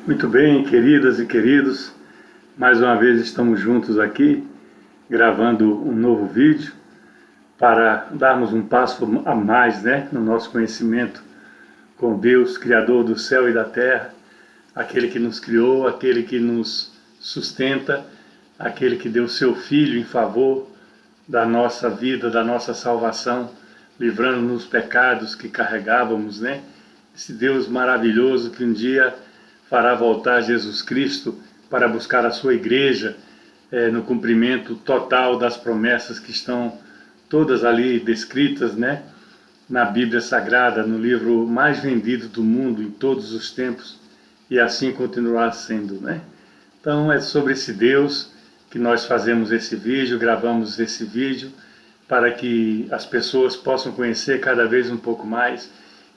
Muito bem, queridas e queridos, mais uma vez estamos juntos aqui, gravando um novo vídeo para darmos um passo a mais, no nosso conhecimento com Deus, Criador do céu e da terra, aquele que nos criou, aquele que nos sustenta, aquele que deu seu Filho em favor da nossa vida, da nossa salvação, livrando-nos dos pecados que carregávamos, Esse Deus maravilhoso que um dia fará voltar Jesus Cristo para buscar a sua igreja no cumprimento total das promessas que estão todas ali descritas, na Bíblia Sagrada, no livro mais vendido do mundo em todos os tempos, e assim continuará sendo, Então é sobre esse Deus que nós fazemos esse vídeo, gravamos esse vídeo, para que as pessoas possam conhecer cada vez um pouco mais.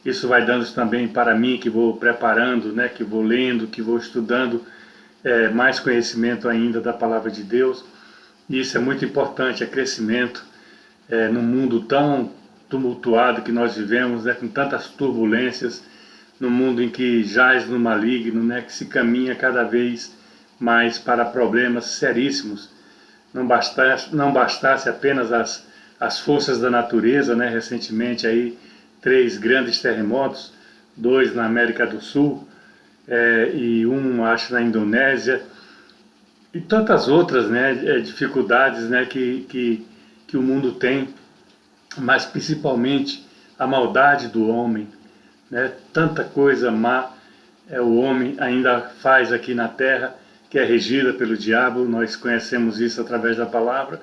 Isso vai dando também para mim, que vou preparando, que vou lendo, que vou estudando mais conhecimento ainda da Palavra de Deus. E isso é muito importante, é crescimento num mundo tão tumultuado que nós vivemos, com tantas turbulências, num mundo em que jaz no maligno, que se caminha cada vez mais para problemas seríssimos. Não bastasse apenas as forças da natureza, recentemente aí 3 grandes terremotos, 2 na América do Sul e acho na Indonésia, e tantas outras dificuldades que o mundo tem, mas principalmente a maldade do homem, tanta coisa má o homem ainda faz aqui na Terra, que é regida pelo diabo. Nós conhecemos isso através da palavra,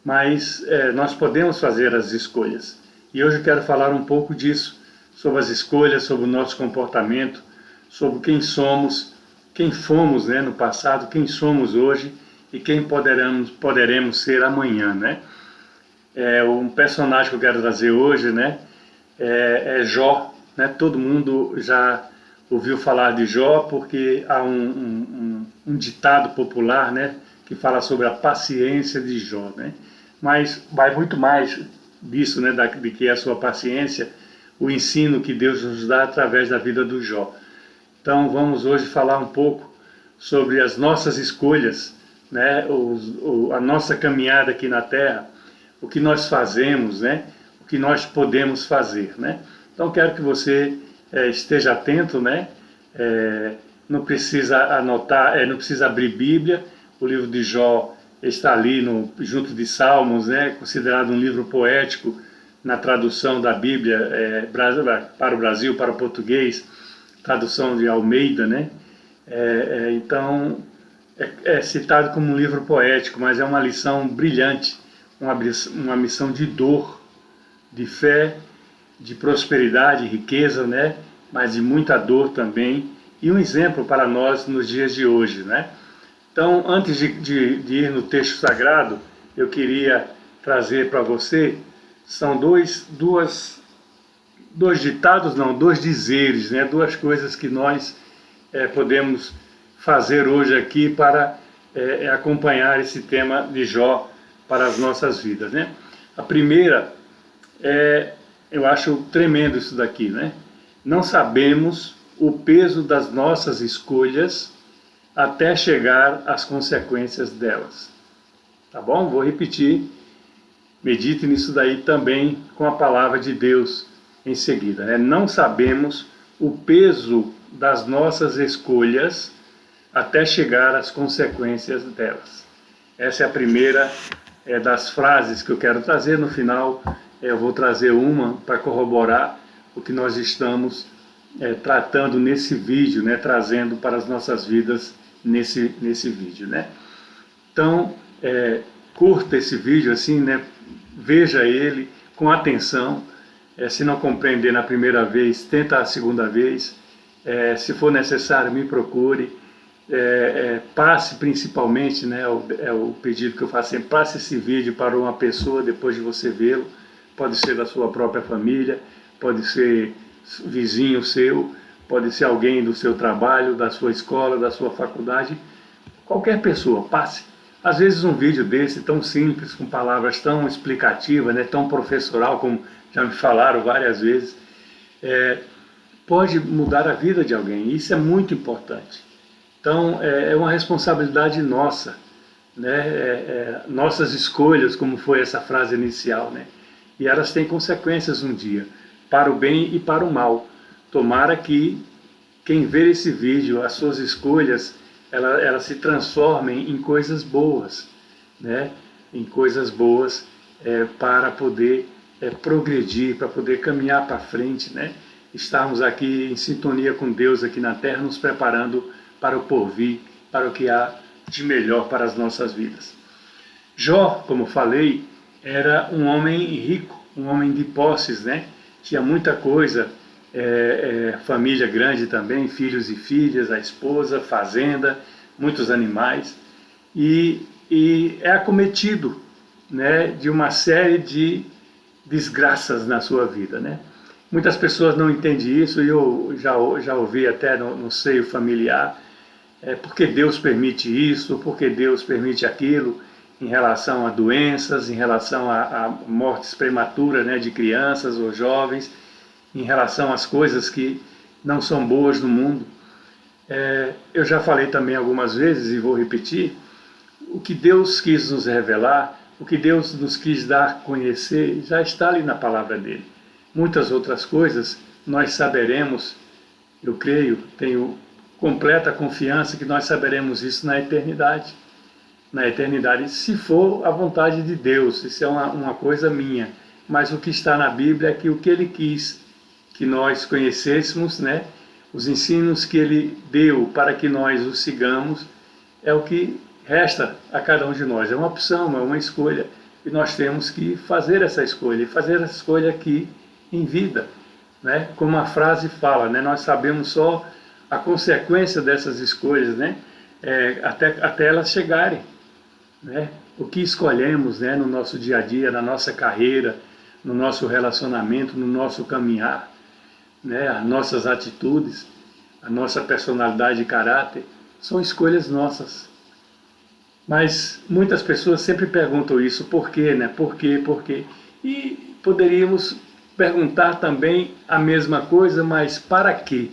mas nós podemos fazer as escolhas. E hoje eu quero falar um pouco disso, sobre as escolhas, sobre o nosso comportamento, sobre quem somos, quem fomos no passado, quem somos hoje e quem poderemos ser amanhã, Um personagem que eu quero trazer hoje, é Jó, Todo mundo já ouviu falar de Jó, porque há um ditado popular, que fala sobre a paciência de Jó, Mas vai muito mais disso, de que é a sua paciência, o ensino que Deus nos dá através da vida do Jó. Então vamos hoje falar um pouco sobre as nossas escolhas, a nossa caminhada aqui na Terra, o que nós fazemos, o que nós podemos fazer, Então quero que você esteja atento, não precisa anotar, não precisa abrir Bíblia. O livro de Jó está ali junto de Salmos, considerado um livro poético na tradução da Bíblia para o Brasil, para o português, tradução de Almeida, Então é citado como um livro poético, mas é uma lição brilhante, uma missão de dor, de fé, de prosperidade, riqueza, mas de muita dor também, e um exemplo para nós nos dias de hoje, Então, antes de ir no texto sagrado, eu queria trazer para você, são dois ditados, não, 2 dizeres, 2 coisas que nós podemos fazer hoje aqui para acompanhar esse tema de Jó para as nossas vidas, A primeira eu acho tremendo isso daqui, Não sabemos o peso das nossas escolhas até chegar às consequências delas. Tá bom? Vou repetir. Medite nisso daí também com a palavra de Deus em seguida. Não sabemos o peso das nossas escolhas até chegar às consequências delas. Essa é a primeira das frases que eu quero trazer. No final eu vou trazer uma para corroborar o que nós estamos tratando nesse vídeo, trazendo para as nossas vidas nesse vídeo, Então, curta esse vídeo assim, veja ele com atenção, se não compreender na primeira vez, tenta a segunda vez, se for necessário me procure, passe principalmente, é o pedido que eu faço sempre, passe esse vídeo para uma pessoa depois de você vê-lo, pode ser da sua própria família, pode ser vizinho seu, pode ser alguém do seu trabalho, da sua escola, da sua faculdade, qualquer pessoa, passe. Às vezes um vídeo desse tão simples, com palavras tão explicativas, tão professoral, como já me falaram várias vezes, pode mudar a vida de alguém. Isso é muito importante. Então, é uma responsabilidade nossa, né? Nossas escolhas, como foi essa frase inicial, né? E elas têm consequências um dia, para o bem e para o mal. Tomara que quem ver esse vídeo, as suas escolhas, elas se transformem em coisas boas, né? Em coisas boas para poder progredir, para poder caminhar para frente, né? Estarmos aqui em sintonia com Deus aqui na Terra, nos preparando para o porvir, para o que há de melhor para as nossas vidas. Jó, como falei, era um homem rico, um homem de posses, né? Tinha muita coisa, família grande também, filhos e filhas, a esposa, fazenda, muitos animais, e é acometido, né, de uma série de desgraças na sua vida, né? Muitas pessoas não entendem isso, e eu já ouvi até no seio familiar, porque Deus permite isso, porque Deus permite aquilo, em relação a doenças, em relação a mortes prematuras, né, de crianças ou jovens, em relação às coisas que não são boas no mundo. Eu já falei também algumas vezes, e vou repetir, o que Deus quis nos revelar, o que Deus nos quis dar a conhecer, já está ali na palavra dele. Muitas outras coisas nós saberemos, eu creio, tenho completa confiança que nós saberemos isso na eternidade. Na eternidade, se for a vontade de Deus, isso é uma coisa minha. Mas o que está na Bíblia é que o que ele quis que nós conhecêssemos, né, os ensinos que ele deu para que nós os sigamos, é o que resta a cada um de nós. É uma opção, é uma escolha. E nós temos que fazer essa escolha, e fazer essa escolha aqui em vida. Né? Como a frase fala, né? Nós sabemos só a consequência dessas escolhas, né? Até elas chegarem. Né? O que escolhemos, né, no nosso dia a dia, na nossa carreira, no nosso relacionamento, no nosso caminhar, né, as nossas atitudes, a nossa personalidade e caráter, são escolhas nossas. Mas muitas pessoas sempre perguntam isso, por quê, né? Por quê, por quê? E poderíamos perguntar também a mesma coisa, mas para quê?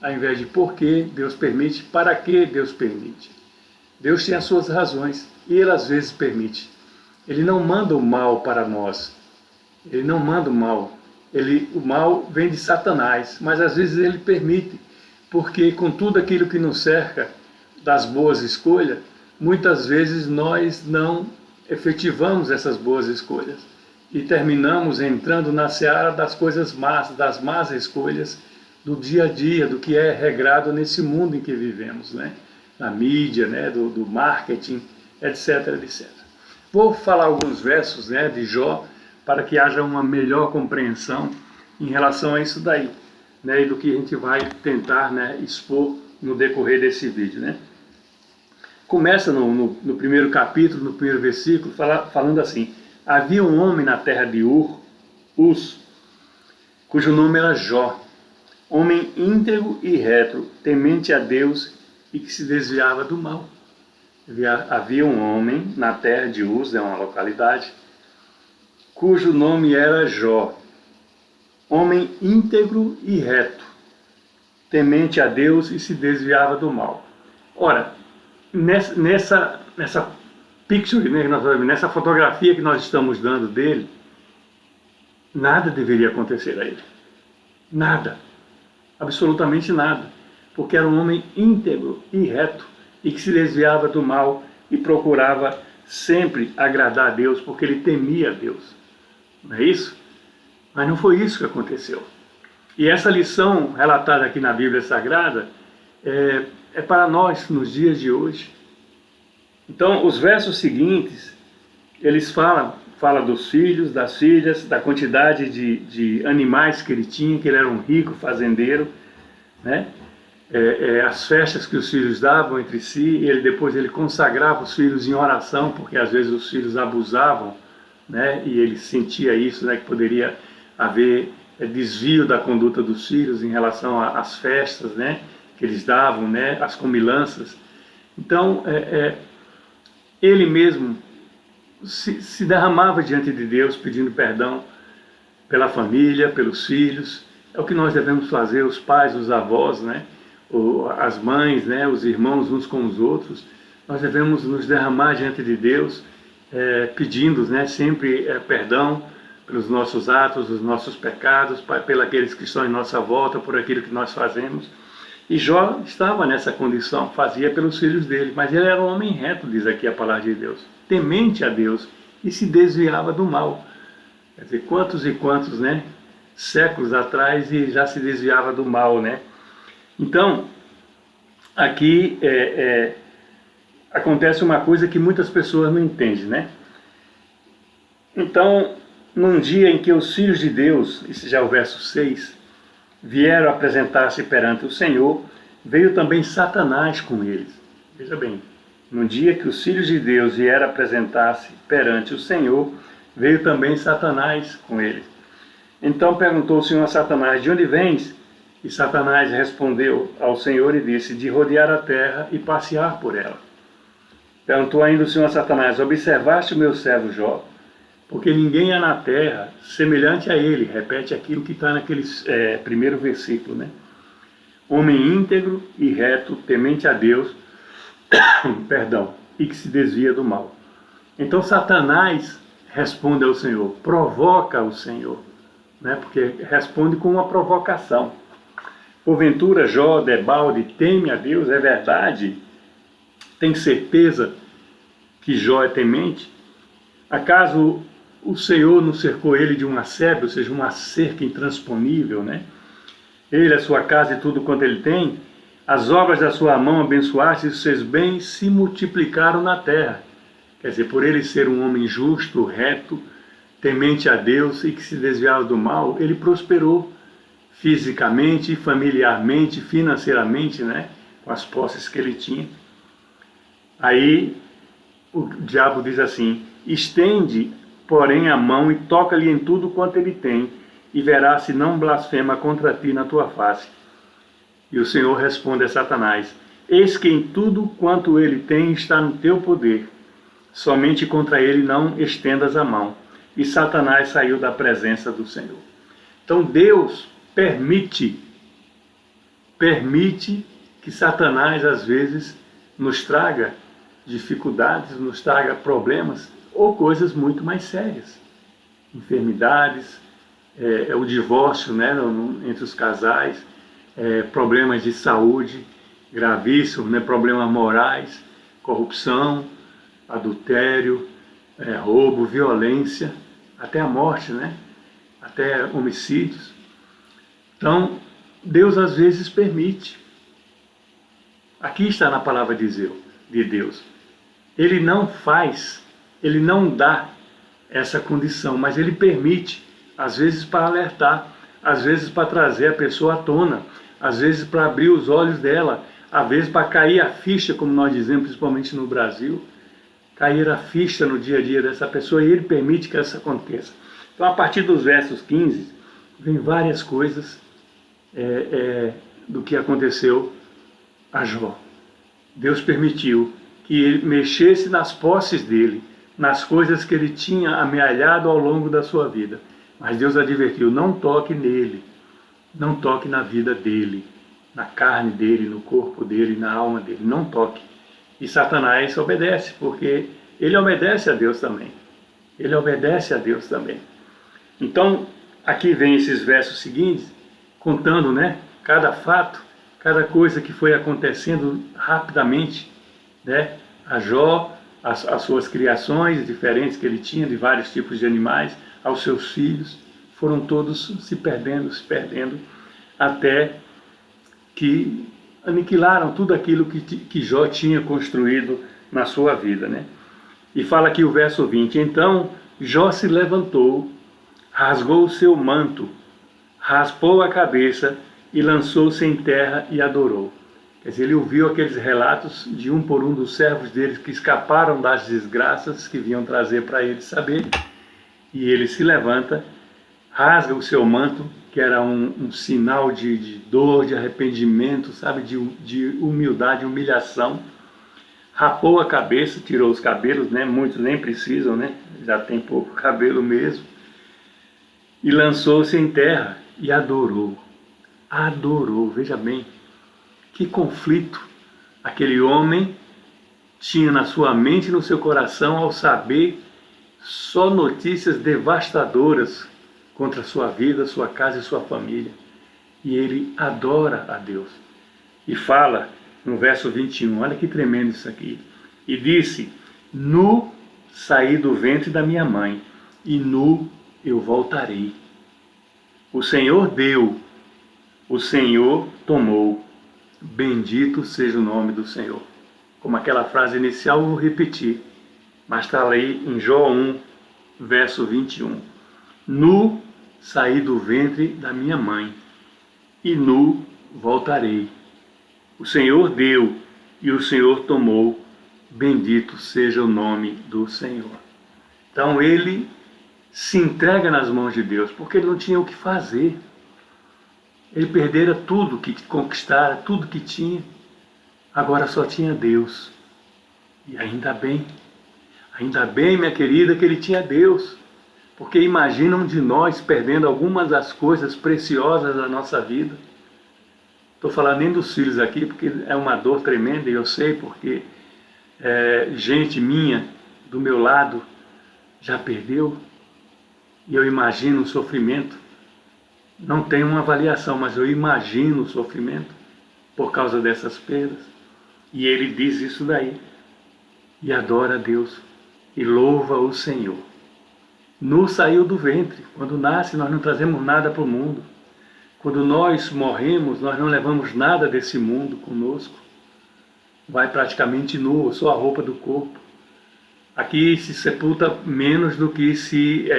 Ao invés de por que Deus permite, para que Deus permite? Deus tem as suas razões e Ele às vezes permite. Ele não manda o mal para nós. Ele não manda o mal. O mal vem de Satanás, mas às vezes Ele permite, porque com tudo aquilo que nos cerca das boas escolhas, muitas vezes nós não efetivamos essas boas escolhas e terminamos entrando na seara das coisas más, das más escolhas do dia a dia, do que é regrado nesse mundo em que vivemos, né? Na mídia, né? do marketing, etc, etc. Vou falar alguns versos, né, de Jó, para que haja uma melhor compreensão em relação a isso daí, né, e do que a gente vai tentar, né, expor no decorrer desse vídeo, né. Começa no primeiro capítulo, no primeiro versículo, falando assim: havia um homem na terra de Uz, cujo nome era Jó, homem íntegro e reto, temente a Deus e que se desviava do mal. Havia um homem na terra de Uz, é uma localidade, cujo nome era Jó, homem íntegro e reto, temente a Deus e se desviava do mal. Ora, nessa picture, né, nessa fotografia que nós estamos dando dele, nada deveria acontecer a ele. Nada. Absolutamente nada. Porque era um homem íntegro e reto e que se desviava do mal e procurava sempre agradar a Deus, porque ele temia a Deus. Não é isso? Mas não foi isso que aconteceu. E essa lição relatada aqui na Bíblia Sagrada é para nós nos dias de hoje. Então, os versos seguintes, eles falam dos filhos, das filhas, da quantidade de animais que ele tinha, que ele era um rico fazendeiro, né? As festas que os filhos davam entre si, depois ele consagrava os filhos em oração, porque às vezes os filhos abusavam, né? E ele sentia isso, né? Que poderia haver desvio da conduta dos filhos em relação às festas, né? Que eles davam, né? As comilanças. Então, ele mesmo se derramava diante de Deus, pedindo perdão pela família, pelos filhos, É o que nós devemos fazer, os pais, os avós, né? As mães, né? Os irmãos uns com os outros. Nós devemos nos derramar diante de Deus, pedindo, né? Sempre perdão pelos nossos atos, os nossos pecados, pelos aqueles que estão em nossa volta, por aquilo que nós fazemos. E Jó estava nessa condição, fazia pelos filhos dele, mas ele era um homem reto, diz aqui a palavra de Deus, temente a Deus, e se desviava do mal. Quer dizer, quantos e quantos, né, séculos atrás, e já se desviava do mal, né? Então, aqui acontece uma coisa que muitas pessoas não entendem, né? Então, num dia em que os filhos de Deus, esse já é o verso 6, vieram apresentar-se perante o Senhor, veio também Satanás com eles. Veja bem, no dia que os filhos de Deus vieram apresentar-se perante o Senhor, veio também Satanás com eles. Então perguntou o Senhor a Satanás: de onde vens? E Satanás respondeu ao Senhor e disse: de rodear a terra e passear por ela. Perguntou ainda o Senhor a Satanás: observaste o meu servo Jó? Porque ninguém há na terra semelhante a ele. Repete aquilo que está naquele primeiro versículo, né? Homem íntegro e reto, temente a Deus, perdão, e que se desvia do mal. Então Satanás responde ao Senhor, provoca o Senhor, né? Porque responde com uma provocação. Porventura Jó, debalde, teme a Deus, é verdade? Tem certeza que Jó é temente? Acaso o Senhor não cercou ele de uma sebe, ou seja, uma cerca intransponível, né? Ele, a sua casa e tudo quanto ele tem, as obras da sua mão abençoaste e os seus bens se multiplicaram na terra. Quer dizer, por ele ser um homem justo, reto, temente a Deus e que se desviava do mal, ele prosperou fisicamente, familiarmente, financeiramente, né? Com as posses que ele tinha. Aí o diabo diz assim: estende, porém, a mão e toca-lhe em tudo quanto ele tem, e verás se não blasfema contra ti na tua face. E o Senhor responde a Satanás: eis que em tudo quanto ele tem está no teu poder, somente contra ele não estendas a mão. E Satanás saiu da presença do Senhor. Então Deus permite que Satanás às vezes nos traga dificuldades, nos traga problemas ou coisas muito mais sérias, enfermidades, o divórcio, né, entre os casais, problemas de saúde gravíssimos, né, problemas morais, corrupção, adultério, roubo, violência, até a morte, né, até homicídios. Então, Deus às vezes permite. Aqui está na palavra de Deus. Ele não faz, ele não dá essa condição, mas ele permite, às vezes para alertar, às vezes para trazer a pessoa à tona, às vezes para abrir os olhos dela, às vezes para cair a ficha, como nós dizemos, principalmente no Brasil, cair a ficha no dia a dia dessa pessoa, e ele permite que isso aconteça. Então, a partir dos versos 15, vem várias coisas do que aconteceu a Jó. Deus permitiu que ele mexesse nas posses dele, nas coisas que ele tinha amealhado ao longo da sua vida. Mas Deus advertiu: não toque nele, não toque na vida dele, na carne dele, no corpo dele, na alma dele, não toque. E Satanás obedece, porque ele obedece a Deus também. Ele obedece a Deus também. Então, aqui vem esses versos seguintes, contando, né, cada fato, cada coisa que foi acontecendo rapidamente, né, a Jó, as suas criações diferentes que ele tinha, de vários tipos de animais, aos seus filhos, foram todos se perdendo, até que aniquilaram tudo aquilo que Jó tinha construído na sua vida, né? E fala aqui o verso 20, então Jó se levantou, rasgou o seu manto, raspou a cabeça e lançou-se em terra e adorou. Quer dizer, ele ouviu aqueles relatos de um por um dos servos deles que escaparam das desgraças que vinham trazer para ele saber, e ele se levanta, rasga o seu manto, que era um sinal de dor, de arrependimento, sabe, de humildade, humilhação, rapou a cabeça, tirou os cabelos, né, muitos nem precisam, né, já tem pouco cabelo mesmo, e lançou-se em terra e adorou. adorou. Veja bem, que conflito aquele homem tinha na sua mente e no seu coração ao saber só notícias devastadoras contra a sua vida, sua casa e sua família. E ele adora a Deus. E fala no verso 21, olha que tremendo isso aqui. E disse: nu saí do ventre da minha mãe, e nu eu voltarei. O Senhor deu, o Senhor tomou. Bendito seja o nome do Senhor. Como aquela frase inicial, eu vou repetir, mas está aí em Jó 1, verso 21. Nu saí do ventre da minha mãe, e nu voltarei. O Senhor deu, e o Senhor tomou. Bendito seja o nome do Senhor. Então ele se entrega nas mãos de Deus, porque ele não tinha o que fazer. Ele perdera tudo que conquistara, tudo que tinha. Agora só tinha Deus. E ainda bem, minha querida, que ele tinha Deus. Porque imaginam de nós perdendo algumas das coisas preciosas da nossa vida. Estou falando nem dos filhos aqui, porque é uma dor tremenda, e eu sei, porque gente minha, do meu lado, já perdeu. E eu imagino o sofrimento. Não tenho uma avaliação, mas eu imagino o sofrimento por causa dessas perdas. E ele diz isso daí. E adora a Deus. E louva o Senhor. Nu saiu do ventre. Quando nasce, nós não trazemos nada para o mundo. Quando nós morremos, nós não levamos nada desse mundo conosco. Vai praticamente nu, só a roupa do corpo. Aqui se sepulta menos do que se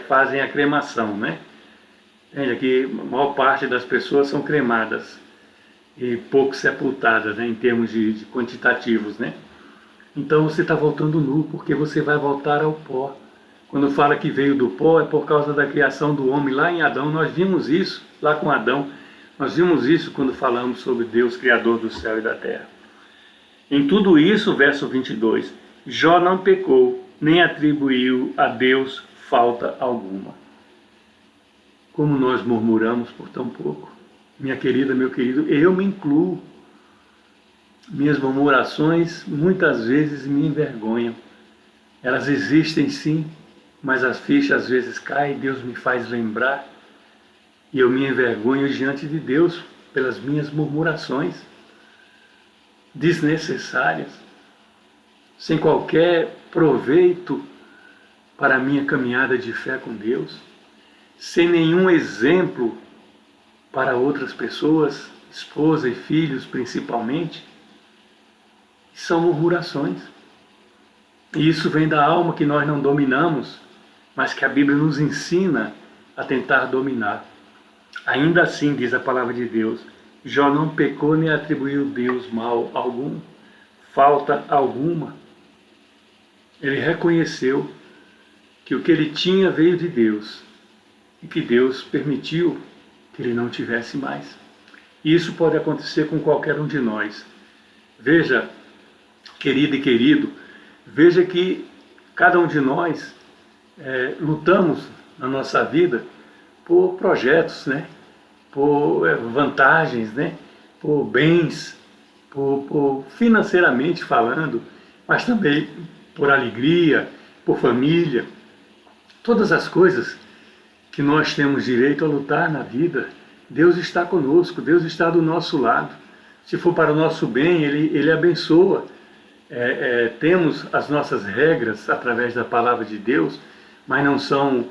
fazem a cremação, né? Aqui a maior parte das pessoas são cremadas e pouco sepultadas, né, em termos de quantitativos, né? Então você está voltando nu, porque você vai voltar ao pó. Quando fala que veio do pó, é por causa da criação do homem lá em Adão. Nós vimos isso lá com Adão. Nós vimos isso quando falamos sobre Deus, Criador do céu e da terra. Em tudo isso, verso 22, Jó não pecou, nem atribuiu a Deus falta alguma. Como nós murmuramos por tão pouco. Minha querida, meu querido, eu me incluo. Minhas murmurações muitas vezes me envergonham. Elas existem sim, mas as fichas às vezes caem, Deus me faz lembrar. E eu me envergonho diante de Deus pelas minhas murmurações desnecessárias, sem qualquer proveito para a minha caminhada de fé com Deus, sem nenhum exemplo para outras pessoas, esposa e filhos principalmente. São murmurações. E isso vem da alma que nós não dominamos, mas que a Bíblia nos ensina a tentar dominar. Ainda assim, diz a palavra de Deus, Jó não pecou nem atribuiu a Deus mal algum, falta alguma. Ele reconheceu que o que ele tinha veio de Deus e que Deus permitiu que ele não tivesse mais. E isso pode acontecer com qualquer um de nós. Veja, querida e querido, veja que cada um de nós lutamos na nossa vida por projetos, né? Por vantagens, né? Por bens, por financeiramente falando, mas também por alegria, por família. Todas as coisas que nós temos direito a lutar na vida, Deus está conosco, Deus está do nosso lado. Se for para o nosso bem, Ele abençoa. Temos as nossas regras através da palavra de Deus, mas não são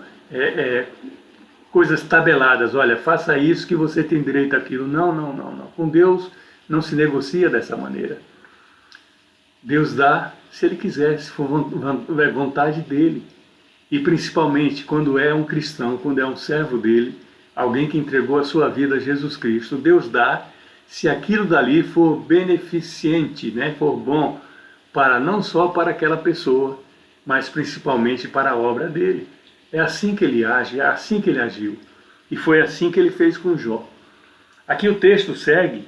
coisas tabeladas. Olha, faça isso que você tem direito àquilo. Não, não, não, não. Com Deus não se negocia dessa maneira. Deus dá se Ele quiser, se for vontade dEle. E principalmente quando é um cristão, quando é um servo dEle, alguém que entregou a sua vida a Jesus Cristo, Deus dá se aquilo dali for beneficente, né, for bom, para não só para aquela pessoa, mas principalmente para a obra dele. É assim que ele age, é assim que ele agiu. E foi assim que ele fez com Jó. Aqui o texto segue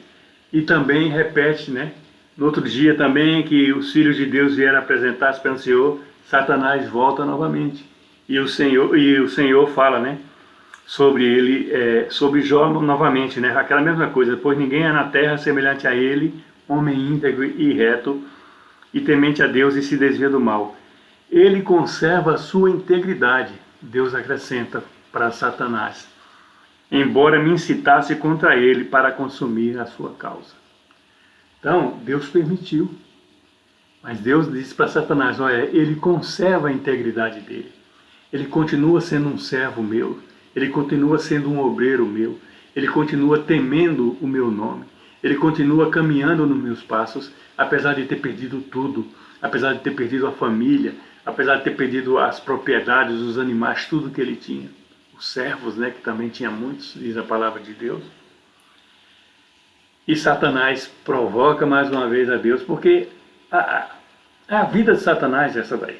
e também repete, né? No outro dia também que os filhos de Deus vieram apresentar-se perante o Senhor, Satanás volta novamente. E o Senhor fala, né? sobre ele, sobre Jó novamente, né? Aquela mesma coisa, pois ninguém é na terra semelhante a ele, homem íntegro e reto, e temente a Deus e se desvia do mal. Ele conserva a sua integridade, Deus acrescenta para Satanás, embora me incitasse contra ele para consumir a sua causa. Então, Deus permitiu, mas Deus disse para Satanás, olha, ele conserva a integridade dele, ele continua sendo um servo meu, ele continua sendo um obreiro meu, ele continua temendo o meu nome, ele continua caminhando nos meus passos, apesar de ter perdido tudo, apesar de ter perdido a família, apesar de ter perdido as propriedades, os animais, tudo que ele tinha. Os servos, né, que também tinha muitos, diz a palavra de Deus. E Satanás provoca mais uma vez a Deus, porque a vida de Satanás é essa daí.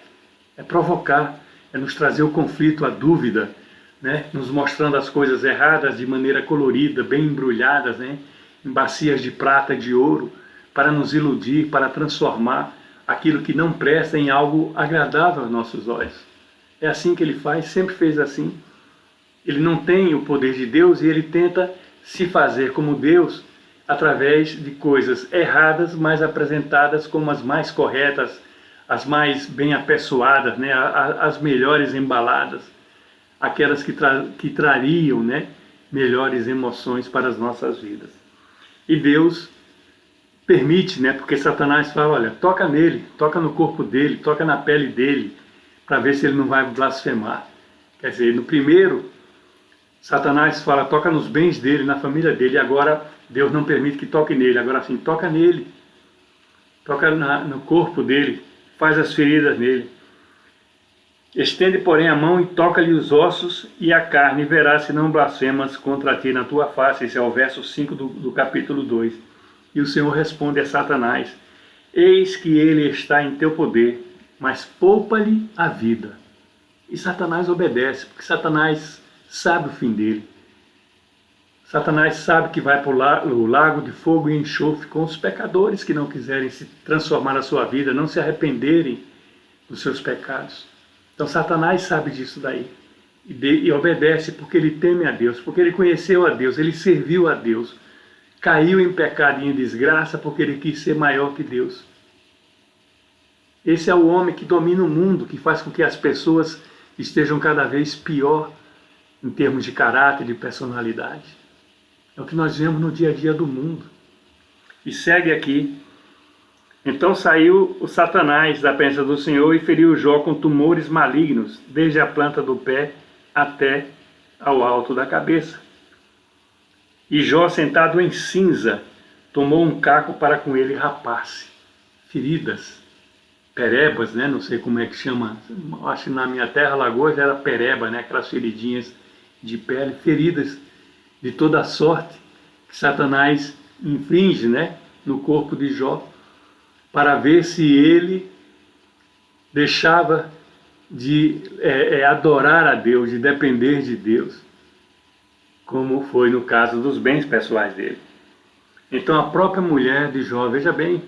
É provocar, é nos trazer o conflito, a dúvida, né, nos mostrando as coisas erradas de maneira colorida, bem embrulhadas, né, em bacias de prata e de ouro, para nos iludir, para transformar aquilo que não presta em algo agradável aos nossos olhos. É assim que ele faz, sempre fez assim. Ele não tem o poder de Deus e ele tenta se fazer como Deus através de coisas erradas, mas apresentadas como as mais corretas, as mais bem apessoadas, né? As melhores embaladas, aquelas que trariam, né, melhores emoções para as nossas vidas. E Deus permite, né, porque Satanás fala, olha, toca nele, toca no corpo dele, toca na pele dele, para ver se ele não vai blasfemar. Quer dizer, no primeiro, Satanás fala, toca nos bens dele, na família dele, e agora Deus não permite que toque nele, agora assim, toca nele, toca no corpo dele, faz as feridas nele. Estende, porém, a mão e toca-lhe os ossos e a carne, e verás se não blasfemas contra ti na tua face. Esse é o verso 5 do capítulo 2. E o Senhor responde a Satanás, eis que ele está em teu poder, mas poupa-lhe a vida. E Satanás obedece, porque Satanás sabe o fim dele. Satanás sabe que vai para o lago de fogo e enxofre com os pecadores que não quiserem se transformar na sua vida, não se arrependerem dos seus pecados. Então Satanás sabe disso daí. E obedece porque ele teme a Deus, porque ele conheceu a Deus, ele serviu a Deus. Caiu em pecado e em desgraça porque ele quis ser maior que Deus. Esse é o homem que domina o mundo, que faz com que as pessoas estejam cada vez pior em termos de caráter, de personalidade. É o que nós vemos no dia a dia do mundo. E segue aqui. Então saiu o Satanás da presença do Senhor e feriu Jó com tumores malignos, desde a planta do pé até ao alto da cabeça. E Jó, sentado em cinza, tomou um caco para com ele rapar-se. Feridas, perebas, né? Não sei como é que chama. Acho que na minha terra, Lagoas, era pereba, né? Aquelas feridinhas de pele, feridas de toda sorte que Satanás infringe, né, no corpo de Jó, para ver se ele deixava de adorar a Deus, de depender de Deus, como foi no caso dos bens pessoais dele. Então a própria mulher de Jó, veja bem,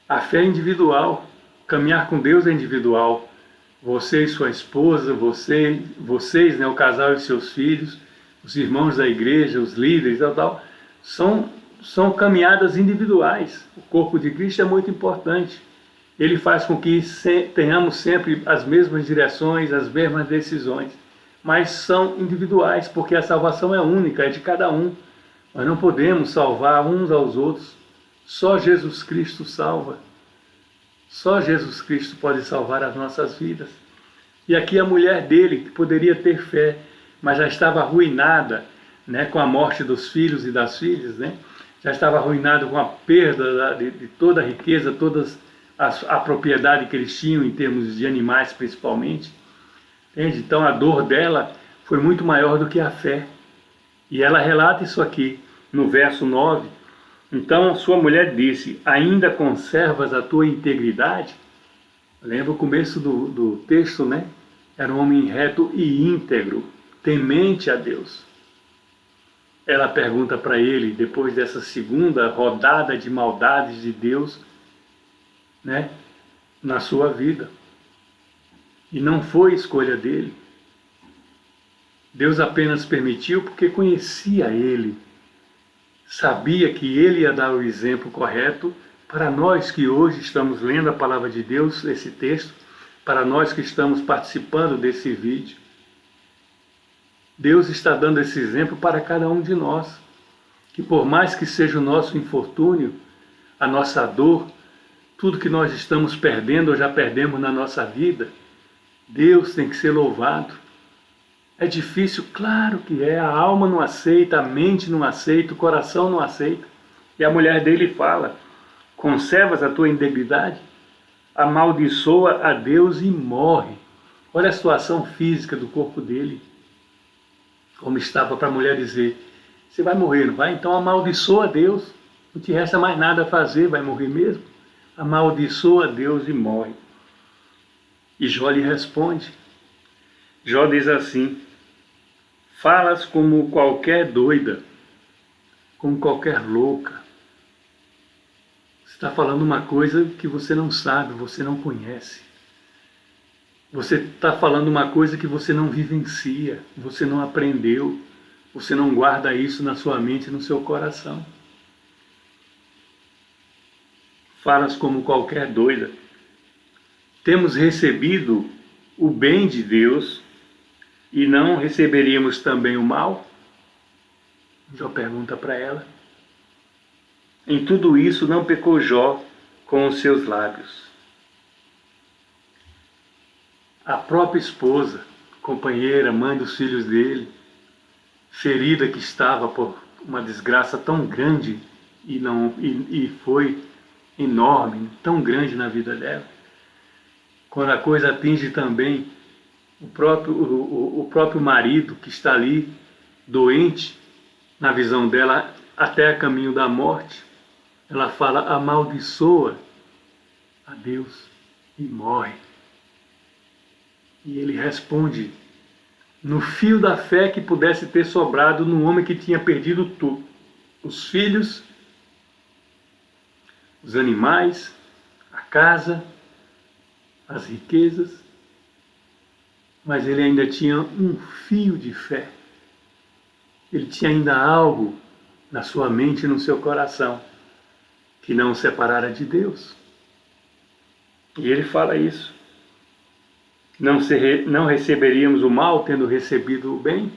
a fé é individual, caminhar com Deus é individual. Você e sua esposa, vocês, né, o casal e seus filhos, os irmãos da igreja, os líderes, tal, são caminhadas individuais. O corpo de Cristo é muito importante. Ele faz com que tenhamos sempre as mesmas direções, as mesmas decisões, mas são individuais, porque a salvação é única, é de cada um. Nós não podemos salvar uns aos outros. Só Jesus Cristo salva. Só Jesus Cristo pode salvar as nossas vidas. E aqui a mulher dele, que poderia ter fé, mas já estava arruinada, né, com a morte dos filhos e das filhas, né? Já estava arruinada com a perda de toda a riqueza, toda a propriedade que eles tinham em termos de animais principalmente. Entende? Então a dor dela foi muito maior do que a fé. E ela relata isso aqui no verso 9. Então sua mulher disse, ainda conservas a tua integridade? Lembra o começo do texto, né? Era um homem reto e íntegro, temente a Deus. Ela pergunta para ele, depois dessa segunda rodada de maldades de Deus, né, na sua vida. E não foi escolha dele. Deus apenas permitiu porque conhecia ele, sabia que ele ia dar o exemplo correto para nós que hoje estamos lendo a palavra de Deus, esse texto, para nós que estamos participando desse vídeo. Deus está dando esse exemplo para cada um de nós, que por mais que seja o nosso infortúnio, a nossa dor, tudo que nós estamos perdendo ou já perdemos na nossa vida, Deus tem que ser louvado. É difícil, claro que é, a alma não aceita, a mente não aceita, o coração não aceita. E a mulher dele fala, conservas a tua integridade, amaldiçoa a Deus e morre. Olha a situação física do corpo dele, como estava para a mulher dizer, você vai morrer, não vai? Então amaldiçoa a Deus, não te resta mais nada a fazer, vai morrer mesmo. Amaldiçoa a Deus e morre. E Jó lhe responde, Jó diz assim, falas como qualquer doida, como qualquer louca. Você está falando uma coisa que você não sabe, você não conhece. Você está falando uma coisa que você não vivencia, você não aprendeu, você não guarda isso na sua mente e no seu coração. Falas como qualquer doida. Temos recebido o bem de Deus e não receberíamos também o mal? Jó pergunta para ela. Em tudo isso não pecou Jó com os seus lábios. A própria esposa, companheira, mãe dos filhos dele, ferida que estava por uma desgraça tão grande e foi enorme, tão grande na vida dela. Quando a coisa atinge também o próprio marido que está ali, doente, na visão dela, até a caminho da morte, ela fala, amaldiçoa a Deus e morre. E ele responde, no fio da fé que pudesse ter sobrado no homem que tinha perdido tudo, os filhos, os animais, a casa, as riquezas, mas ele ainda tinha um fio de fé. Ele tinha ainda algo na sua mente e no seu coração que não o separara de Deus. E ele fala isso. Não receberíamos o mal tendo recebido o bem?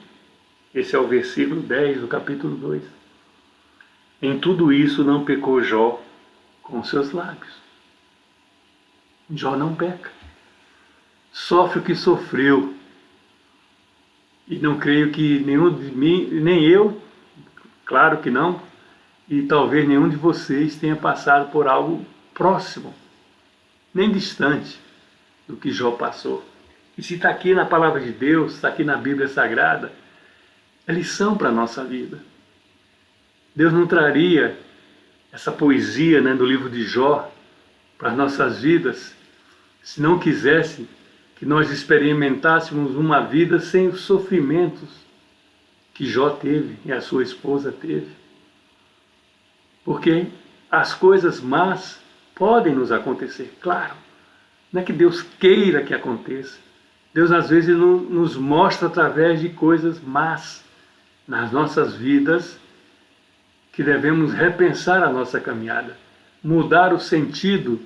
Esse é o versículo 10 do capítulo 2. Em tudo isso não pecou Jó com seus lábios. Jó não peca. Sofre o que sofreu. E não creio que nenhum de mim, nem eu, claro que não, e talvez nenhum de vocês tenha passado por algo próximo, nem distante do que Jó passou. E se está aqui na palavra de Deus, está aqui na Bíblia Sagrada, é lição para a nossa vida. Deus não traria essa poesia, né, do livro de Jó para as nossas vidas se não quisesse que nós experimentássemos uma vida sem os sofrimentos que Jó teve e a sua esposa teve. Porque as coisas más podem nos acontecer, claro. Não é que Deus queira que aconteça. Deus às vezes nos mostra através de coisas más nas nossas vidas que devemos repensar a nossa caminhada, mudar o sentido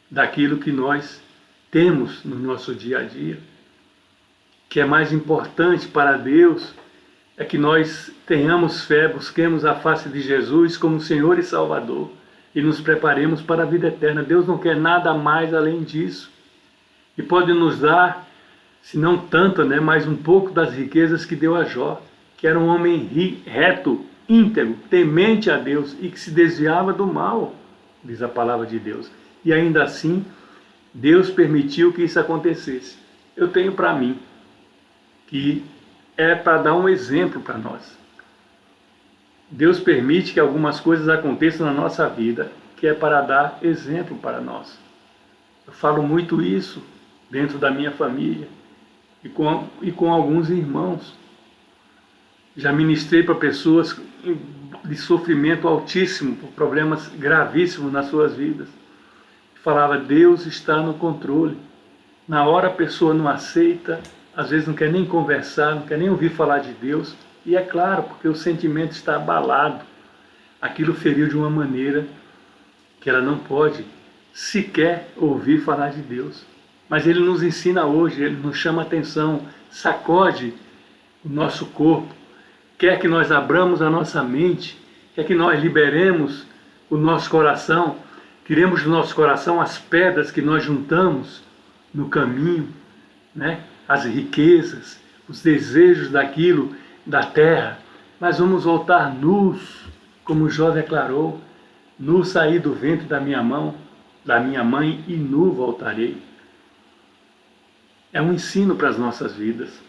daquilo que nós temos no nosso dia a dia. O que é mais importante para Deus é que nós tenhamos fé, busquemos a face de Jesus como Senhor e Salvador e nos preparemos para a vida eterna. Deus não quer nada mais além disso. E pode nos dar, se não tanto, né, mas um pouco das riquezas que deu a Jó, que era um homem reto, íntegro, temente a Deus e que se desviava do mal, diz a palavra de Deus. E ainda assim, Deus permitiu que isso acontecesse. Eu tenho para mim que é para dar um exemplo para nós. Deus permite que algumas coisas aconteçam na nossa vida, que é para dar exemplo para nós. Eu falo muito isso dentro da minha família e com alguns irmãos. Já ministrei para pessoas de sofrimento altíssimo, por problemas gravíssimos nas suas vidas. Falava, Deus está no controle. Na hora a pessoa não aceita, às vezes não quer nem conversar, não quer nem ouvir falar de Deus. E é claro, porque o sentimento está abalado. Aquilo feriu de uma maneira que ela não pode sequer ouvir falar de Deus. Mas Ele nos ensina hoje, Ele nos chama a atenção, sacode o nosso corpo, quer que nós abramos a nossa mente, quer que nós liberemos o nosso coração, tiremos do nosso coração as pedras que nós juntamos no caminho, né? As riquezas, os desejos daquilo, da terra. Mas vamos voltar nus, como Jó declarou, nu saí do ventre da minha mãe e nu voltarei. É um ensino para as nossas vidas.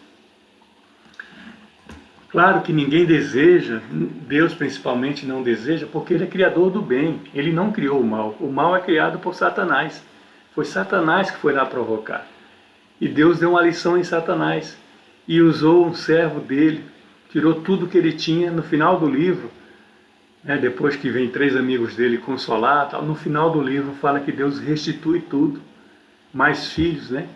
Claro que ninguém deseja, Deus principalmente não deseja, porque Ele é criador do bem. Ele não criou o mal. O mal é criado por Satanás. Foi Satanás que foi lá provocar. E Deus deu uma lição em Satanás. E usou um servo dele, tirou tudo que ele tinha no final do livro. Depois que vem 3 amigos dele consolar, tal, no final do livro fala que Deus restitui tudo. Mais filhos, né?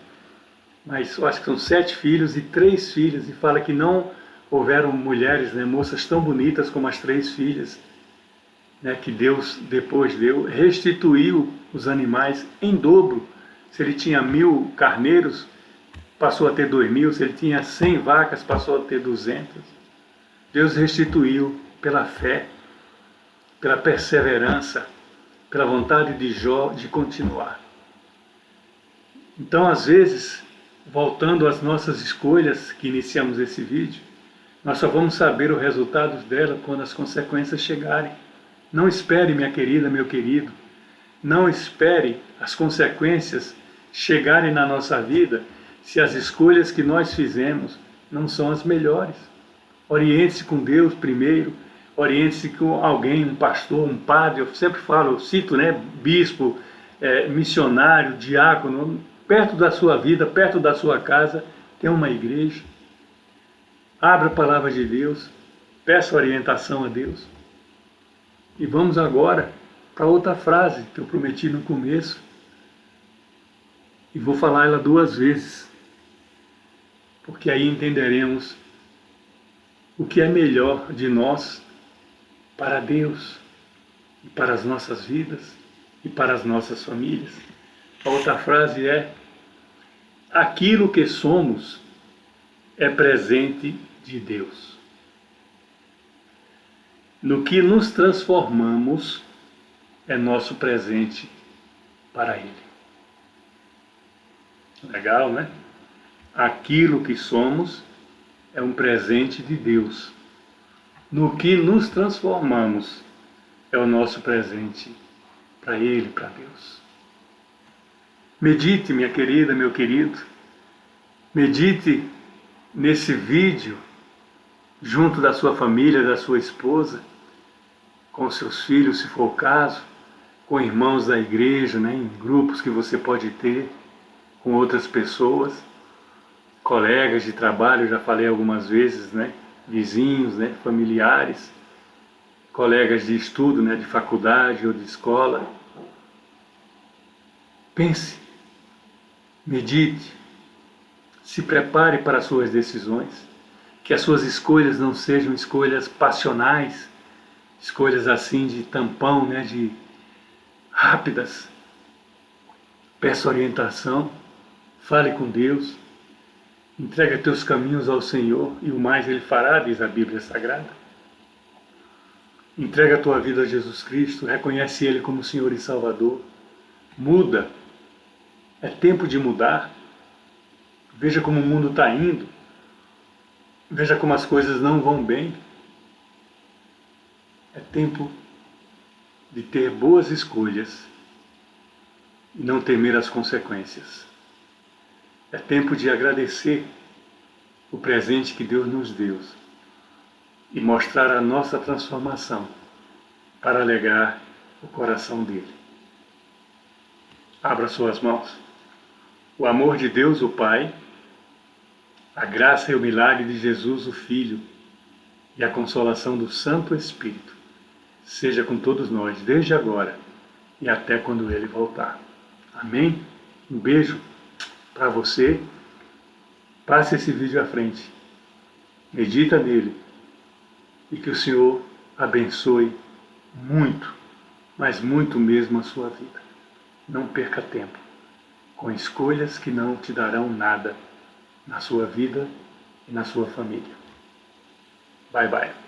Mas eu acho que são 7 filhos e 3 filhas. E fala que não houveram mulheres, né, moças tão bonitas como as 3 filhas, né, que Deus depois deu, restituiu os animais em dobro. Se ele tinha 1000 carneiros, passou a ter 2000. Se ele tinha 100 vacas, passou a ter 200. Deus restituiu pela fé, pela perseverança, pela vontade de Jó de continuar. Então, às vezes, voltando às nossas escolhas que iniciamos esse vídeo, nós só vamos saber os resultados dela quando as consequências chegarem. Não espere, minha querida, meu querido, não espere as consequências chegarem na nossa vida se as escolhas que nós fizemos não são as melhores. Oriente-se com Deus primeiro, oriente-se com alguém, um pastor, um padre. Eu sempre falo, eu cito, né, bispo, missionário, diácono. Perto da sua vida, perto da sua casa, tem uma igreja. Abra a palavra de Deus, peça orientação a Deus. E vamos agora para outra frase que eu prometi no começo. E vou falar ela 2 vezes, porque aí entenderemos o que é melhor de nós para Deus, e para as nossas vidas, e para as nossas famílias. A outra frase é: aquilo que somos é presente de Deus. No que nos transformamos é nosso presente para Ele. Legal, né? Aquilo que somos é um presente de Deus. No que nos transformamos é o nosso presente para Ele, para Deus. Medite, minha querida, meu querido. Medite nesse vídeo junto da sua família, da sua esposa, com seus filhos, se for o caso, com irmãos da igreja, né, em grupos que você pode ter, com outras pessoas, colegas de trabalho, já falei algumas vezes, né, vizinhos, né, familiares, colegas de estudo, né, de faculdade ou de escola. Pense, medite, se prepare para as suas decisões, que as suas escolhas não sejam escolhas passionais, escolhas assim de tampão, né, de rápidas. Peça orientação, fale com Deus, entrega teus caminhos ao Senhor e o mais Ele fará, diz a Bíblia Sagrada. Entrega a tua vida a Jesus Cristo, reconhece Ele como Senhor e Salvador. Muda, é tempo de mudar. Veja como o mundo está indo, veja como as coisas não vão bem. É tempo de ter boas escolhas e não temer as consequências. É tempo de agradecer o presente que Deus nos deu e mostrar a nossa transformação para alegrar o coração dele. Abra suas mãos. O amor de Deus, o Pai, a graça e o milagre de Jesus, o Filho, e a consolação do Santo Espírito seja com todos nós, desde agora e até quando Ele voltar. Amém? Um beijo para você. passe esse vídeo à frente, medita nele e que o Senhor abençoe muito, mas muito mesmo a sua vida. Não perca tempo com escolhas que não te darão nada na sua vida e na sua família. Bye, bye.